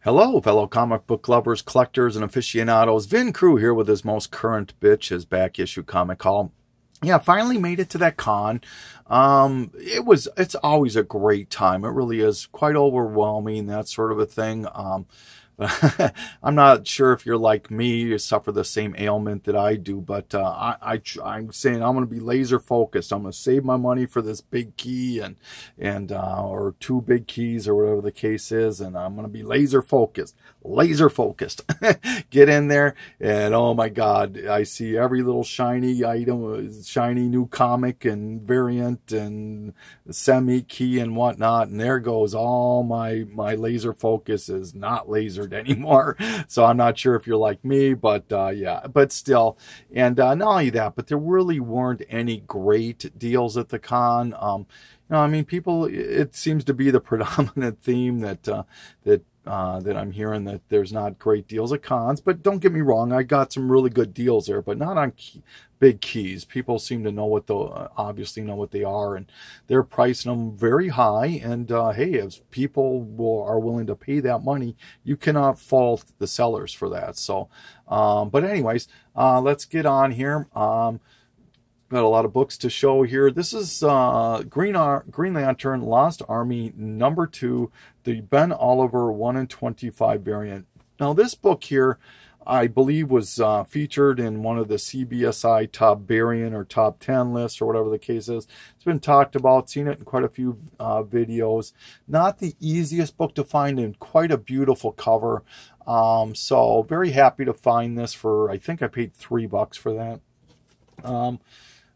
Hello, fellow comic book lovers, collectors, and aficionados. Vin Crew here with his most current bitch, his back issue comic haul. Yeah, finally made it to that con. It's always a great time. It really is quite overwhelming, that sort of a thing. I'm not sure if you're like me, you suffer the same ailment that I do, but I'm saying I'm going to be laser focused. I'm going to save my money for this big key or two big keys or whatever the case is, and I'm going to be laser focused. Get in there, and oh my God, I see every little shiny item, shiny new comic and variant and semi key and whatnot, and there goes all my laser focus is not lasered anymore. So I'm not sure if you're like me, but yeah, but still. And not only that, but there really weren't any great deals at the con. I mean, it seems to be the predominant theme that I'm hearing, that there's not great deals at cons. But don't get me wrong, I got some really good deals there, but not on big keys. People seem to know obviously know what they are, and they're pricing them very high. And hey, if people are willing to pay that money, you cannot fault the sellers for that. So, but anyways, let's get on here. Got a lot of books to show here. This is Green Lantern Lost Army #2, the Ben Oliver 1/25 variant. Now this book here, I believe, was featured in one of the CBSI top variant or top 10 lists or whatever the case is. It's been talked about, seen it in quite a few videos. Not the easiest book to find, and quite a beautiful cover. So very happy to find this for, I think I paid $3 for that.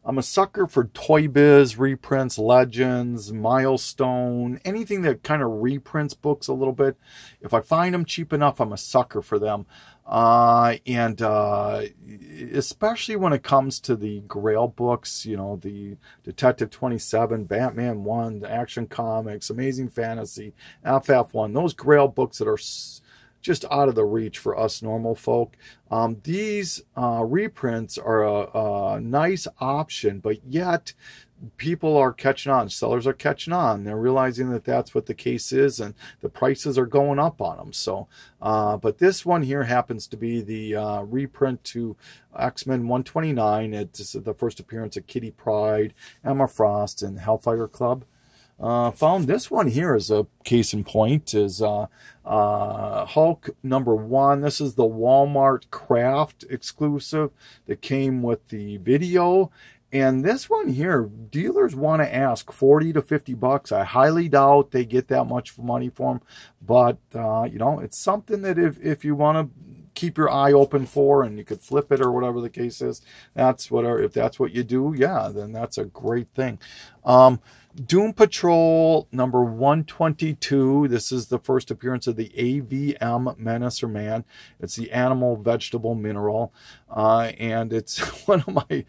I'm a sucker for Toy Biz, reprints, Legends, Milestone, anything that kind of reprints books a little bit. If I find them cheap enough, I'm a sucker for them. Especially when it comes to the Grail books, you know, the Detective 27, Batman 1, the Action Comics, Amazing Fantasy, FF1, those Grail books that are just out of the reach for us normal folk. These reprints are a nice option, but yet people are catching on. Sellers are catching on. They're realizing that that's what the case is, and the prices are going up on them. So, but this one here happens to be the reprint to X-Men 129. It's the first appearance of Kitty Pryde, Emma Frost, and Hellfire Club. Found this one here as a case in point, is Hulk #1. This is the Walmart Craft exclusive that came with the video. And this one here, dealers want to ask $40 to $50. I highly doubt they get that much money for them. But, you know, it's something that if you want to keep your eye open for, and you could flip it or whatever the case is, if that's what you do, yeah, then that's a great thing. Doom Patrol #122. This is the first appearance of the AVM Menacer Man. It's the animal, vegetable, mineral. And it's one of my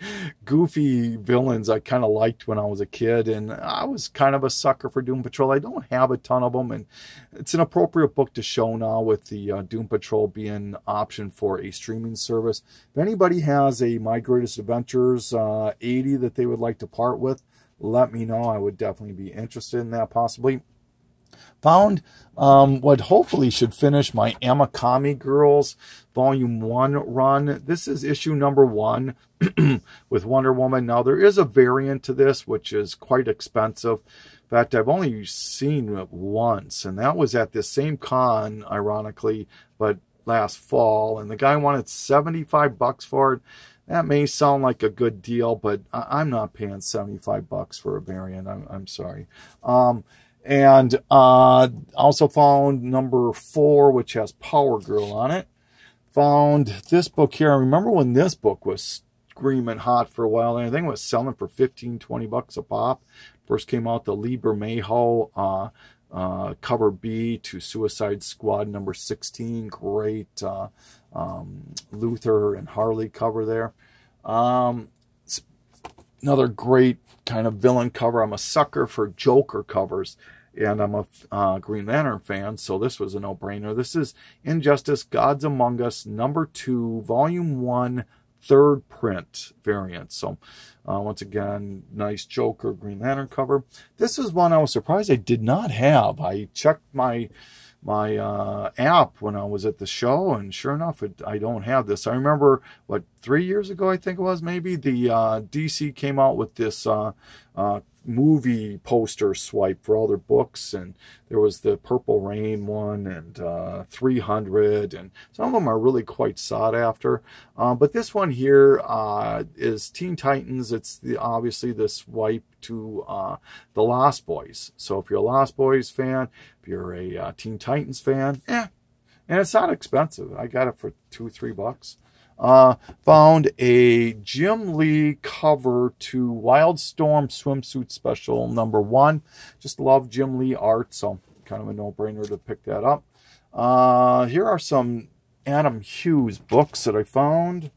goofy villains I kind of liked when I was a kid. And I was kind of a sucker for Doom Patrol. I don't have a ton of them. And it's an appropriate book to show now with the Doom Patrol being an option for a streaming service. If anybody has a My Greatest Adventures 80 that they would like to part with, let me know. I would definitely be interested in that, possibly. Found what hopefully should finish my Amakami Girls Volume 1 run. This is issue #1 with Wonder Woman. Now, there is a variant to this, which is quite expensive. In fact, I've only seen it once, and that was at this same con, ironically, but last fall. And the guy wanted $75 for it. That may sound like a good deal, but I'm not paying $75 for a variant. I'm sorry. And also found #4, which has Power Girl on it. Found this book here. I remember when this book was screaming hot for a while. And I think it was selling for $15, $20 a pop. First came out the Lee Bermejo cover B to Suicide Squad #16. Great Luther and Harley cover there. Another great kind of villain cover. I'm a sucker for Joker covers, and I'm a Green Lantern fan, so this was a no-brainer. This is Injustice Gods Among Us #2, Volume 1, 3rd print variant. So once again, nice Joker Green Lantern cover. This is one I was surprised I did not have. I checked my app when I was at the show, and sure enough, I don't have this. I remember, what, 3 years ago, I think it was, maybe, the DC came out with this movie poster swipe for all their books, and there was the Purple Rain one and 300, and some of them are really quite sought after. But this one here is Teen Titans. It's obviously the swipe to the Lost Boys. So if you're a Lost Boys fan, if you're a Teen Titans fan, and it's not expensive. I got it for $2-3. Found a Jim Lee cover to Wildstorm Swimsuit Special #1. Just love Jim Lee art, so kind of a no-brainer to pick that up. Here are some Adam Hughes books that I found.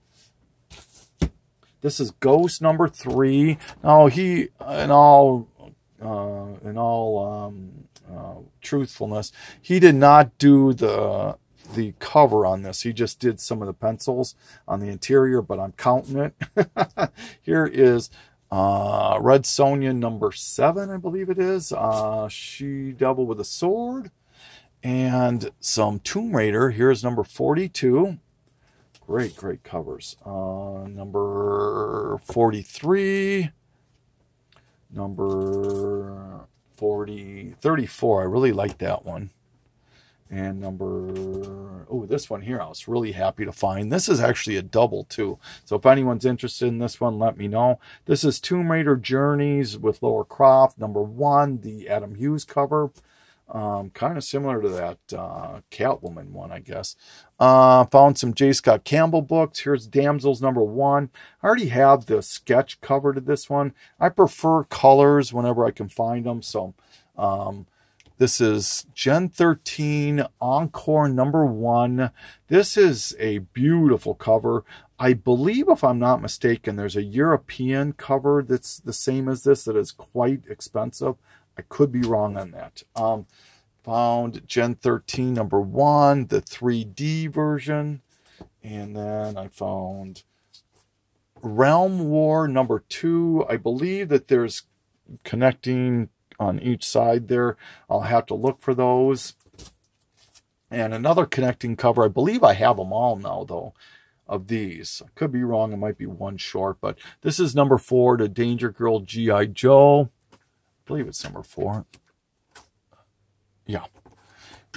This is Ghost #3. Now, he, in all truthfulness, he did not do the cover on this. He just did some of the pencils on the interior, but I'm counting it. Here is Red Sonja #7, I believe it is. She Devil with a Sword. And some Tomb Raider. Here's #42. Great, great covers. Number 43. Number 34. I really like that one. And this one here, I was really happy to find. This is actually a double too. So if anyone's interested in this one, let me know. This is Tomb Raider Journeys with Lara Croft, #1, the Adam Hughes cover. Kind of similar to that Catwoman one, I guess. Found some J. Scott Campbell books. Here's Damsels #1. I already have the sketch cover to this one. I prefer colors whenever I can find them. So this is Gen 13 Encore #1. This is a beautiful cover. I believe, if I'm not mistaken, there's a European cover that's the same as this that is quite expensive. I could be wrong on that. Found Gen 13 #1, the 3D version. And then I found Realm War #2. I believe that there's connecting on each side there. I'll have to look for those. And another connecting cover. I believe I have them all now, though, of these. I could be wrong. It might be one short. But this is #4 to Danger Girl G.I. Joe. I believe it's #4. Yeah.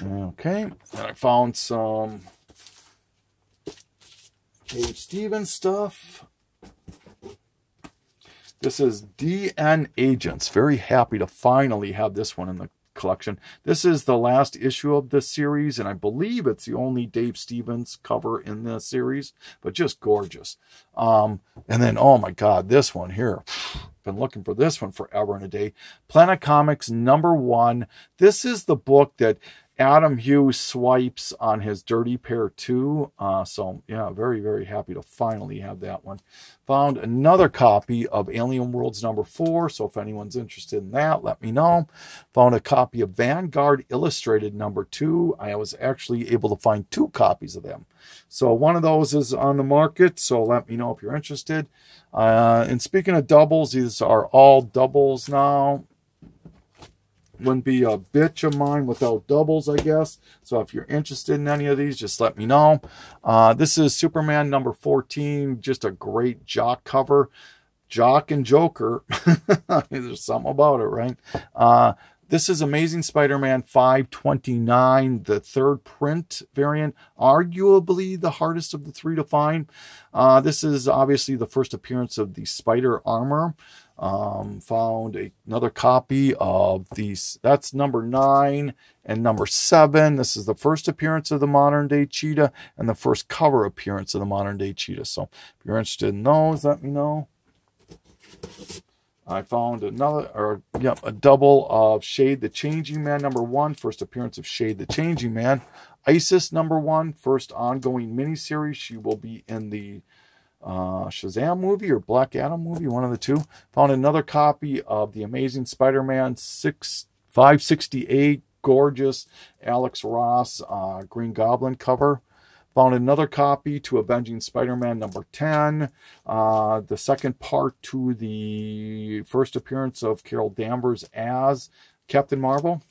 Okay. And I found some Dave Stevens stuff. This is DN Agents. Very happy to finally have this one in the collection. This is the last issue of this series, and I believe it's the only Dave Stevens cover in this series, but just gorgeous. And then, oh my God, this one here. Been looking for this one forever and a day. Planet Comics #1. This is the book that Adam Hughes swipes on his Dirty Pair 2. So, yeah, very, very happy to finally have that one. Found another copy of Alien Worlds #4. So if anyone's interested in that, let me know. Found a copy of Vanguard Illustrated #2. I was actually able to find 2 copies of them. So one of those is on the market. So let me know if you're interested. And speaking of doubles, these are all doubles now. Wouldn't be a bitch of mine without doubles, I guess. So if you're interested in any of these, just let me know. This is Superman #14. Just a great Jock cover. Jock and Joker. There's something about it, right? This is Amazing Spider-Man 529, the 3rd print variant. Arguably the hardest of the 3 to find. This is obviously the first appearance of the Spider Armor. Found another copy of these. That's #9 and #7. This is the first appearance of the modern day Cheetah and the first cover appearance of the modern day Cheetah. So if you're interested in those, let me know. I found a double of Shade the Changing Man #1, first appearance of Shade the Changing Man. Isis #1, first ongoing miniseries. She will be in the Shazam movie or Black Adam movie, one of the two. Found another copy of the Amazing Spider-Man 568, gorgeous Alex Ross Green Goblin cover. Found another copy to Avenging Spider-Man #10, the second part to the first appearance of Carol Danvers as Captain Marvel.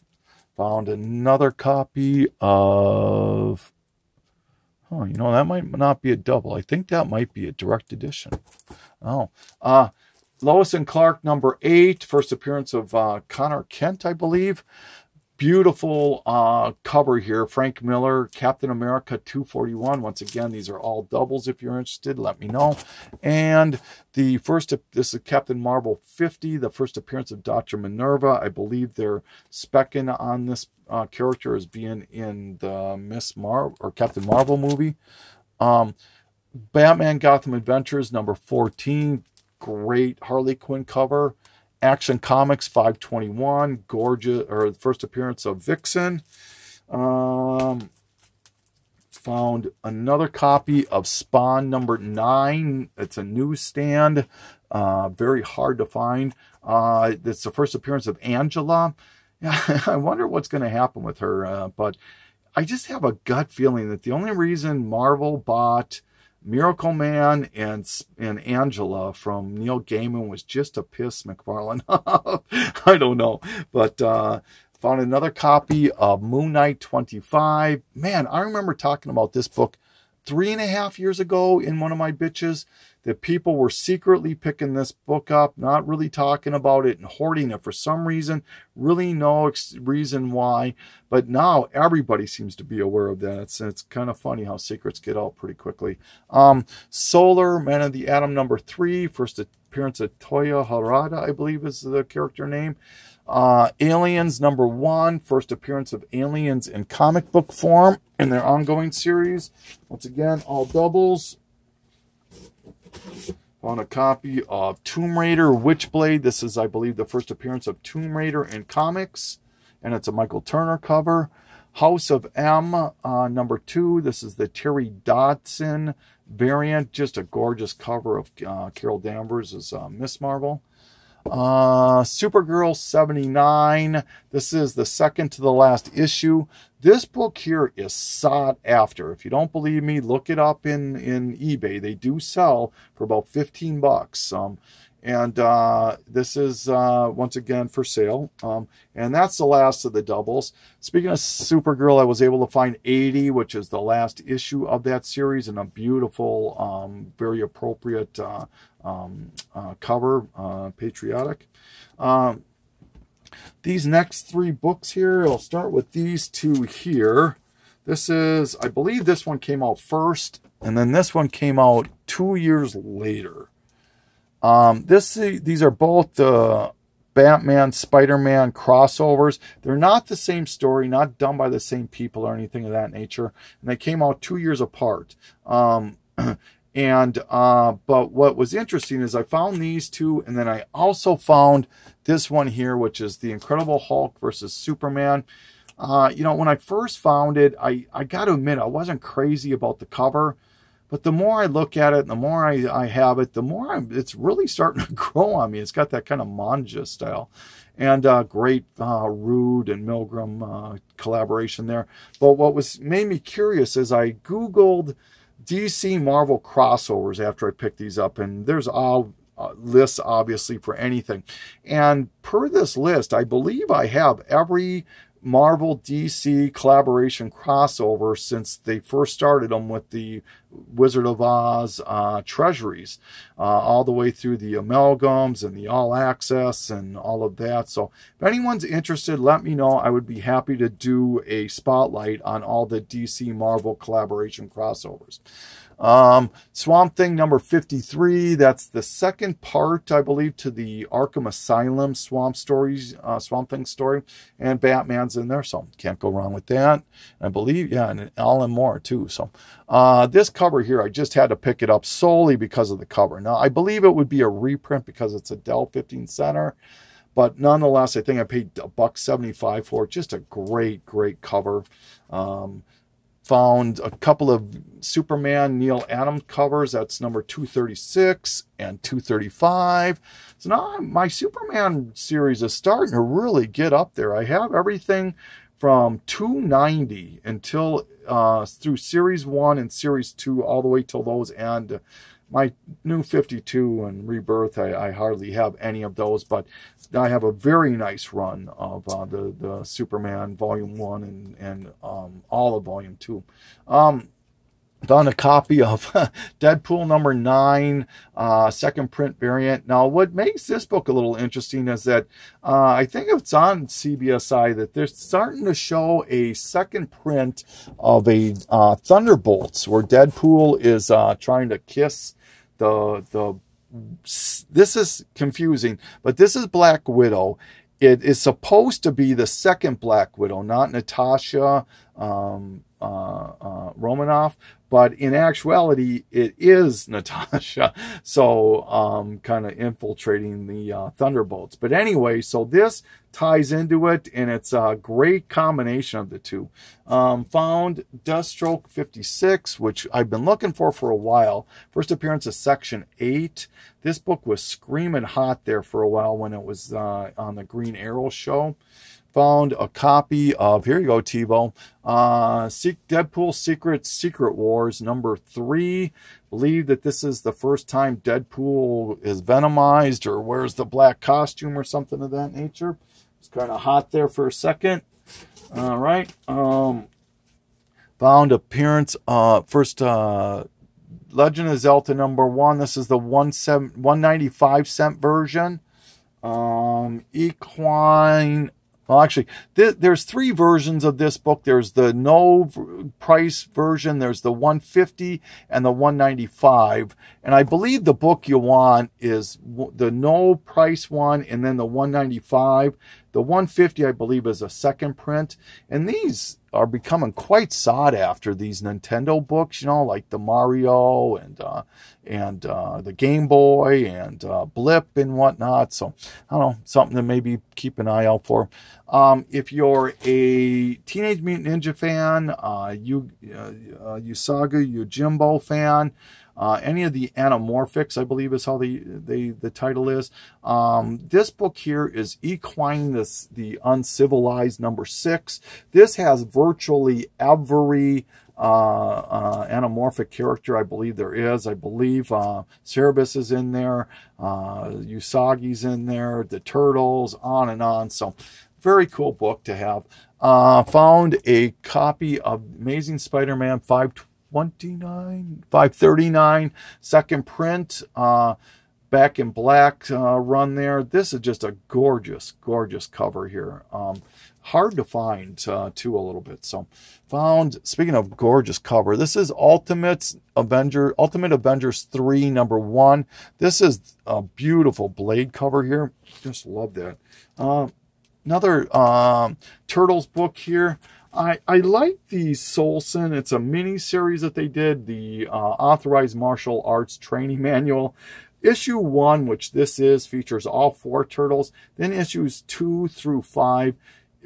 Found another copy of, oh, you know, that might not be a double. I think that might be a direct edition. Oh, Lois and Clark number 8, first appearance of Connor Kent, I believe. Beautiful cover here. Frank Miller, Captain America 241. Once again, these are all doubles. If you're interested, let me know. And the first, this is Captain Marvel 50, the first appearance of Dr. Minerva. I believe they're specking on this character as being in the Miss Marvel or Captain Marvel movie. Batman Gotham Adventures number 14. Great Harley Quinn cover. Action Comics 521, gorgeous, or the first appearance of Vixen. Found another copy of Spawn number 9. It's a newsstand, very hard to find. It's the first appearance of Angela. I wonder what's going to happen with her, but I just have a gut feeling that the only reason Marvel bought Miracle Man and Angela from Neil Gaiman was just to piss McFarlane off. I don't know. But found another copy of Moon Knight 25. Man, I remember talking about this book 3.5 years ago in one of my bitches, that people were secretly picking this book up, not really talking about it and hoarding it for some reason. Really no reason why. But now everybody seems to be aware of that. It's kind of funny how secrets get out pretty quickly. Solar, Man of the Atom number 3, first appearance of Toya Harada, I believe is the character name. Aliens number 1, first appearance of aliens in comic book form in their ongoing series. Once again, all doubles. Found a copy of Tomb Raider Witchblade. This is, I believe, the first appearance of Tomb Raider in comics, and it's a Michael Turner cover. House of M number 2. This is the Terry Dodson variant. Just a gorgeous cover of Carol Danvers as Miss Marvel. Supergirl 79. This is the second to the last issue. This book here is sought after. If you don't believe me, look it up in eBay. They do sell for about 15 bucks. And this is once again for sale. And that's the last of the doubles. Speaking of Supergirl, I was able to find 80, which is the last issue of that series, and a beautiful, very appropriate cover, patriotic. These next 3 books here, I'll start with these 2 here. This is, I believe this one came out first, and then this one came out 2 years later. These are both the Batman, Spider-Man crossovers. They're not the same story, not done by the same people or anything of that nature, and they came out 2 years apart. But what was interesting is I found these 2, and then I also found this one here, which is the Incredible Hulk versus Superman. You know, when I first found it, I got to admit, I wasn't crazy about the cover, but the more I look at it, and the more I have it, the more it's really starting to grow on me. It's got that kind of manga style, and great Rude and Milgram collaboration there. But what made me curious is I Googled DC Marvel crossovers after I picked these up, and there's all lists obviously for anything, and per this list I believe I have every Marvel DC collaboration crossover since they first started them with the Wizard of Oz treasuries, all the way through the amalgams and the all access and all of that. So if anyone's interested, let me know. I would be happy to do a spotlight on all the DC Marvel collaboration crossovers. Swamp Thing number 53, that's the second part, I believe, to the Arkham Asylum Swamp Thing story, and Batman's in there, so can't go wrong with that. I believe, yeah, and Alan Moore too. So this cover here, I just had to pick it up solely because of the cover. Now I believe it would be a reprint because it's a Dell 15 center, but nonetheless, I think I paid $1.75 for it. Just a great cover. Found a couple of Superman Neil Adams covers. That's number 236 and 235. So now my Superman series is starting to really get up there. I have everything from 290 until through series 1 and series 2 all the way till those end. My new 52 and Rebirth, I hardly have any of those, but I have a very nice run of the Superman Volume 1 and all of Volume 2. Found a copy of Deadpool number 9, second print variant. Now, what makes this book a little interesting is that I think it's on CBSI that they're starting to show a second print of a Thunderbolts, where Deadpool is trying to kiss the. This is confusing, but this is Black Widow. It is supposed to be the second Black Widow, not Natasha Romanoff, but in actuality, it is Natasha. So, kind of infiltrating the Thunderbolts. But anyway, so this ties into it, and it's a great combination of the two. Found Deathstroke 56, which I've been looking for a while. First appearance of Section 8. This book was screaming hot there for a while when it was on the Green Arrow show. Found a copy of, here you go, Tebow, Deadpool Secret Wars number 3. Believe that this is the first time Deadpool is venomized or wears the black costume or something of that nature. It's kind of hot there for a second. All right. Found appearance, first Legend of Zelda number 1. This is the 195-cent version. Equine. Well, actually, there's 3 versions of this book. There's the no price version, there's the 150 and the 195. And I believe the book you want is the no price one and then the 195. The 150, I believe, is a second print. And these are becoming quite sought after, these Nintendo books, you know, like the Mario and the Game Boy and Blip and whatnot. So, I don't know, something to maybe keep an eye out for. If you're a Teenage Mutant Ninja fan, Usagi Yojimbo fan, any of the Anamorphics, I believe is how the title is. This book here is Equine, the Uncivilized number 6. This has virtually every anamorphic character I believe there is. I believe Cerebus is in there, Usagi's in there, the Turtles, on and on. So very cool book to have. Found a copy of Amazing Spider-Man 539, second print, back in black run there. This is just a gorgeous, gorgeous cover here. Hard to find too a little bit. So found, speaking of gorgeous cover, this is Ultimate Avengers 3 number 1. This is a beautiful Blade cover here. Just love that. Another Turtles book here. I like the Solson. It's a mini series that they did, the Authorized Martial Arts Training Manual. Issue 1, which this is, features all 4 Turtles. Then issues 2 through 5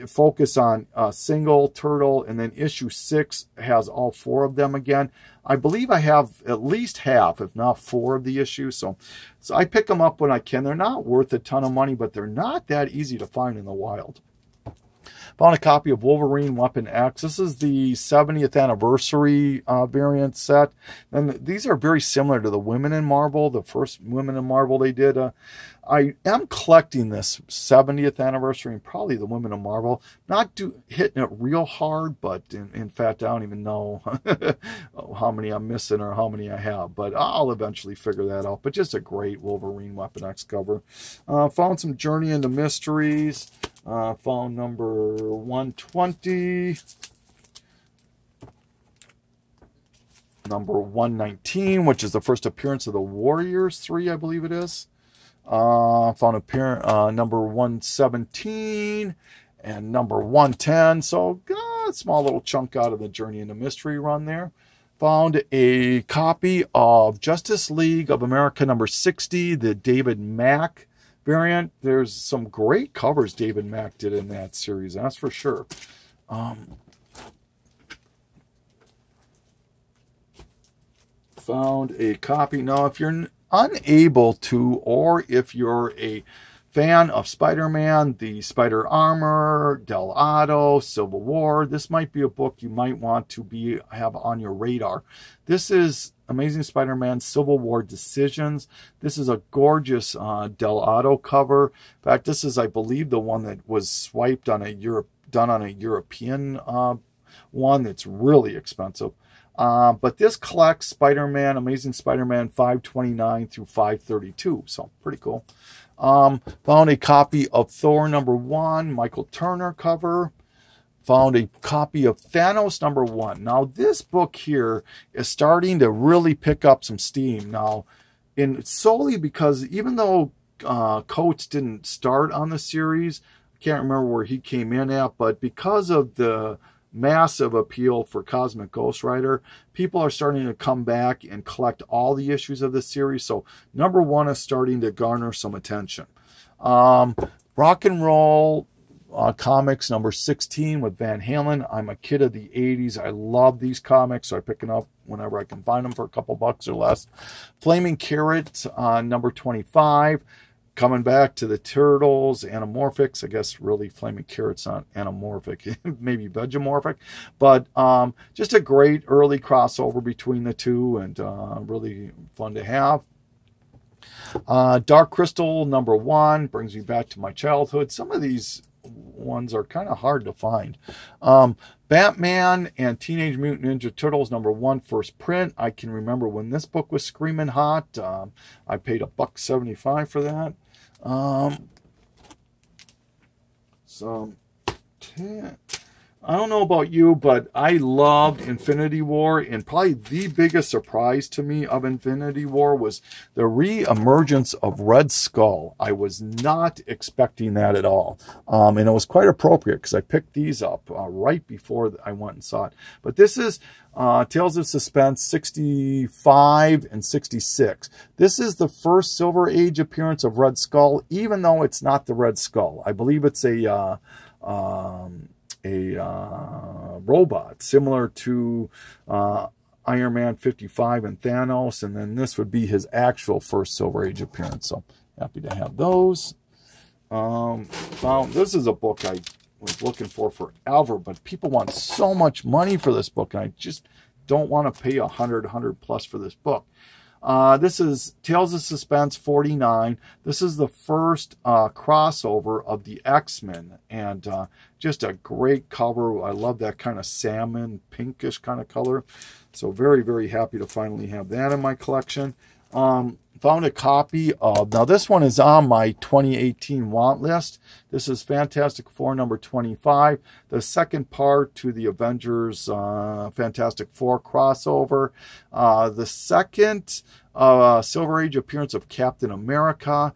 focus on a single turtle, and then issue 6 has all 4 of them again. I believe I have at least half, if not 4 of the issues. So I pick them up when I can. They're not worth a ton of money, but they're not that easy to find in the wild. Found a copy of Wolverine Weapon X. This is the 70th anniversary variant set. And these are very similar to the Women in Marvel, the first Women in Marvel they did. I am collecting this 70th anniversary and probably the Women in Marvel. Not hitting it real hard, but in fact, I don't even know how many I'm missing or how many I have. But I'll eventually figure that out. But just a great Wolverine Weapon X cover. Found some Journey into Mysteries. Found number 120, number 119, which is the first appearance of the Warriors 3, I believe it is. Found number 117 and number 110. So, small little chunk out of the Journey into Mystery run there. Found a copy of Justice League of America number 60, the David Mack variant. There's some great covers David Mack did in that series, that's for sure. Found a copy. Now, if you're unable to, or if you're a fan of Spider-Man, the Spider Armor, Del Otto, Civil War. This might be a book you might want to have on your radar. This is Amazing Spider-Man Civil War Decisions. This is a gorgeous Del Otto cover. In fact, this is, I believe, the one that was swiped on done on a European one that's really expensive. But this collects Spider-Man, Amazing Spider-Man 529 through 532. So pretty cool. Found a copy of Thor #1, Michael Turner cover. Found a copy of Thanos #1. Now this book here is starting to really pick up some steam now, solely because even though Coates didn't start on the series, I can't remember where he came in at, but because of the massive appeal for Cosmic Ghost Rider, people are starting to come back and collect all the issues of the series. So #1 is starting to garner some attention. Rock and Roll Comics #16 with Van Halen. I'm a kid of the 80s. I love these comics, so I pick them up whenever I can find them for a couple bucks or less. Flaming Carrot #25. Coming back to the Turtles, Anamorphics. I guess really Flaming Carrot's not anamorphic, maybe vegemorphic. But just a great early crossover between the two, and really fun to have. Dark Crystal #1 brings me back to my childhood. Some of these ones are kind of hard to find. Batman and Teenage Mutant Ninja Turtles #1 first print. I can remember when this book was screaming hot. I paid $1.75 for that. I don't know about you, but I loved Infinity War, and probably the biggest surprise to me of Infinity War was the re-emergence of Red Skull. I was not expecting that at all, and it was quite appropriate because I picked these up right before I went and saw it. But this is Tales of Suspense 65 and 66. This is the first Silver Age appearance of Red Skull, even though it's not the Red Skull. I believe it's a robot similar to Iron Man 55 and Thanos, and then this would be his actual first Silver Age appearance. So happy to have those. This is a book I was looking for forever, but people want so much money for this book, and I just don't want to pay $100 plus for this book. This is Tales of Suspense 49. This is the first crossover of the X-Men, and just a great cover. I love that kind of salmon, pinkish kind of color. So very, very happy to finally have that in my collection. Found a copy of, now this one is on my 2018 want list. This is Fantastic Four #25, the second part to the Avengers Fantastic Four crossover. The second Silver Age appearance of Captain America.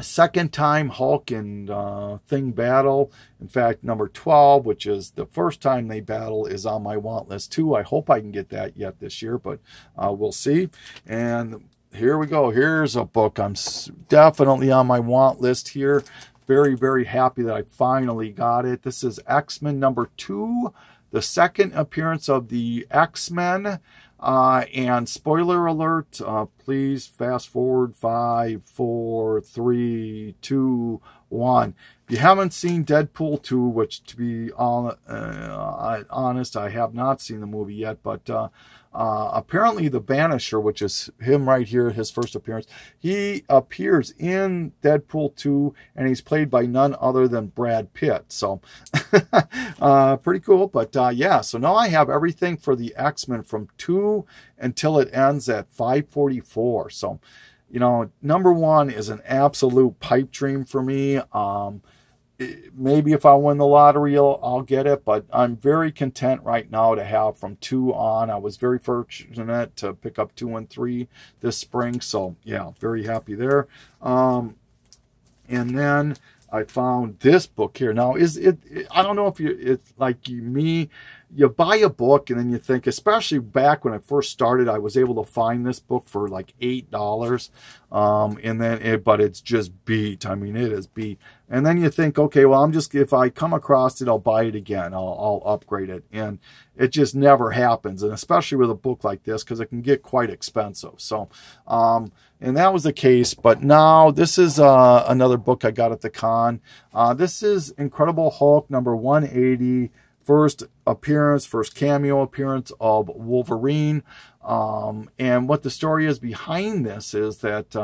Second time Hulk and Thing battle. In fact, #12, which is the first time they battle, is on my want list too. I hope I can get that yet this year, but we'll see. And here we go. Here's a book I'm definitely on my want list here. Very, very happy that I finally got it. This is X-Men #2, the second appearance of the X-Men. And spoiler alert, please fast forward 5, 4, 3, 2, 1. If you haven't seen Deadpool 2, which to be honest, I have not seen the movie yet, but apparently the Vanisher, which is him right here, his first appearance, he appears in Deadpool 2, and he's played by none other than Brad Pitt. So pretty cool. But yeah, so now I have everything for the X-Men from 2 until it ends at 544. So, you know, #1 is an absolute pipe dream for me. Maybe if I win the lottery, I'll get it, but I'm very content right now to have from 2 on. I was very fortunate to pick up 2 and 3 this spring, so yeah, very happy there. And then I found this book here. Now, I don't know if it's like me, you buy a book and then you think, especially back when I first started, I was able to find this book for like $8. And then but it's just beat. I mean, it is beat. And then you think, okay, well, if I come across it, I'll buy it again. I'll upgrade it. And it just never happens. And especially with a book like this, because it can get quite expensive. So, and that was the case. But now this is another book I got at the con. This is Incredible Hulk number 180. First cameo appearance of Wolverine. And what the story is behind this is that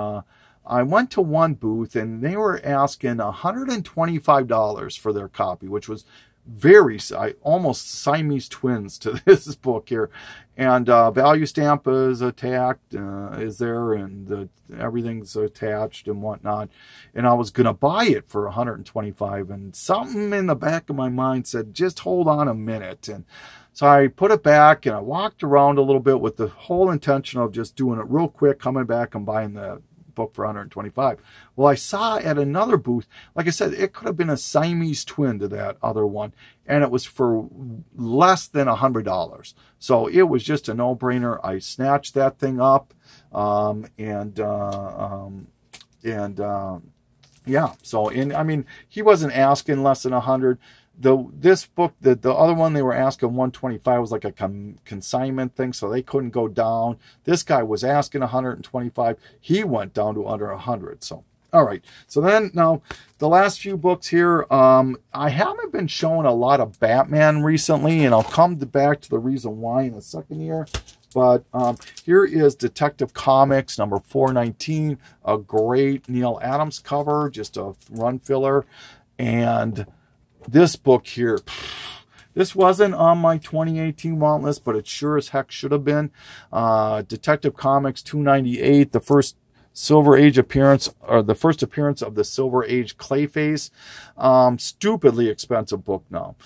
I went to one booth and they were asking $125 for their copy, which was almost Siamese twins to this book here. And value stamp is is there, and everything's attached and whatnot. And I was going to buy it for $125, and something in the back of my mind said, just hold on a minute. And so I put it back and I walked around a little bit with the whole intention of just doing it real quick, coming back and buying the book for $125. Well, I saw at another booth, like I said, it could have been a Siamese twin to that other one, and it was for less than $100. So it was just a no-brainer. I snatched that thing up, yeah. So, I mean, he wasn't asking less than 100. This book, the other one, they were asking $125, was like a consignment thing, so they couldn't go down. This guy was asking $125. He went down to under 100. So, all right. So then, now, the last few books here, I haven't been showing a lot of Batman recently, and I'll come back to the reason why in a second here. But here is Detective Comics number 419, a great Neil Adams cover, just a run filler, and this book here, this wasn't on my 2018 want list, but it sure as heck should have been. Detective Comics 298, the first Silver Age appearance, or the first appearance of the Silver Age Clayface. Stupidly expensive book now.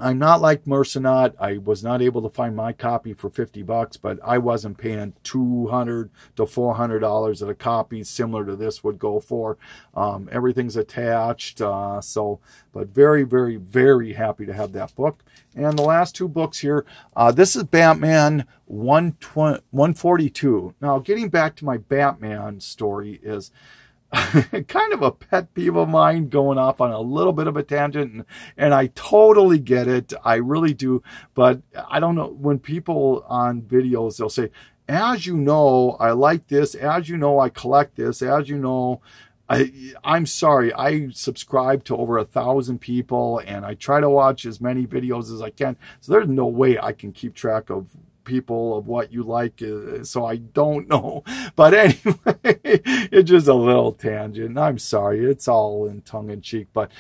I'm not like Mercenaut. I was not able to find my copy for $50, but I wasn't paying $200 to $400 at a copy similar to this would go for. Everything's attached. But very, very, very happy to have that book. And the last two books here, this is Batman 142. Now, getting back to my Batman story is kind of a pet peeve of mine, going off on a little bit of a tangent, and I totally get it. I really do. But I don't know, when people on videos, they'll say, as you know, I like this, as you know, I collect this, as you know, I'm sorry, I subscribe to over 1,000 people, and I try to watch as many videos as I can. So there's no way I can keep track of people of what you like, so I don't know. But anyway, it's just a little tangent. I'm sorry, it's all in tongue-in-cheek. But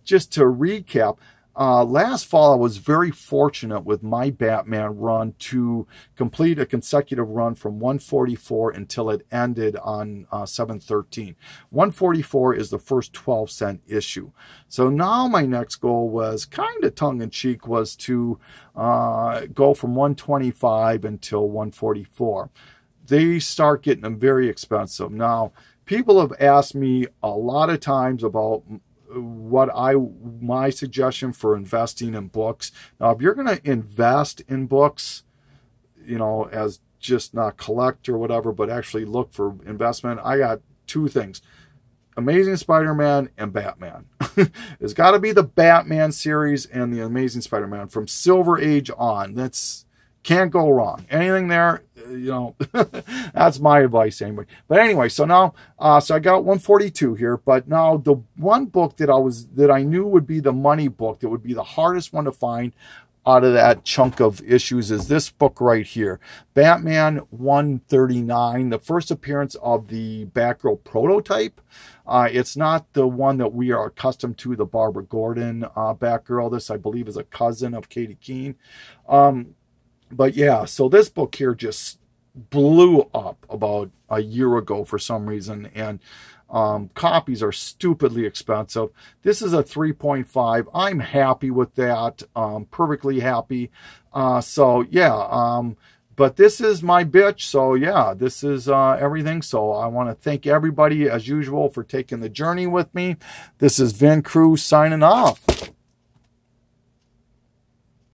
just to recap, last fall I was very fortunate with my Batman run to complete a consecutive run from 144 until it ended on 7/13. 144 is the first 12-cent issue. So now my next goal was kind of tongue-in-cheek, was to go from 125 until 144. They start getting them very expensive. Now, people have asked me a lot of times about my suggestion for investing in books. Now, if you're going to invest in books, you know, as just not collect or whatever, but actually look for investment, I got two things: Amazing Spider-Man and Batman. It's got to be the Batman series and the Amazing Spider-Man from Silver Age on. That's can't go wrong. Anything there, you know, that's my advice anyway. But anyway, so now, so I got 142 here. But now the one book that I knew would be the money book, that would be the hardest one to find out of that chunk of issues, is this book right here, Batman 139, the first appearance of the Batgirl prototype. It's not the one that we are accustomed to, the Barbara Gordon Batgirl. This, I believe, is a cousin of Katie Keene. But yeah, so this book here just blew up about a year ago for some reason, and copies are stupidly expensive. This is a 3.5. I'm happy with that, perfectly happy. So yeah, But this is my bitch, so yeah, this is everything. So I want to thank everybody, as usual, for taking the journey with me. This is Vin Crew signing off.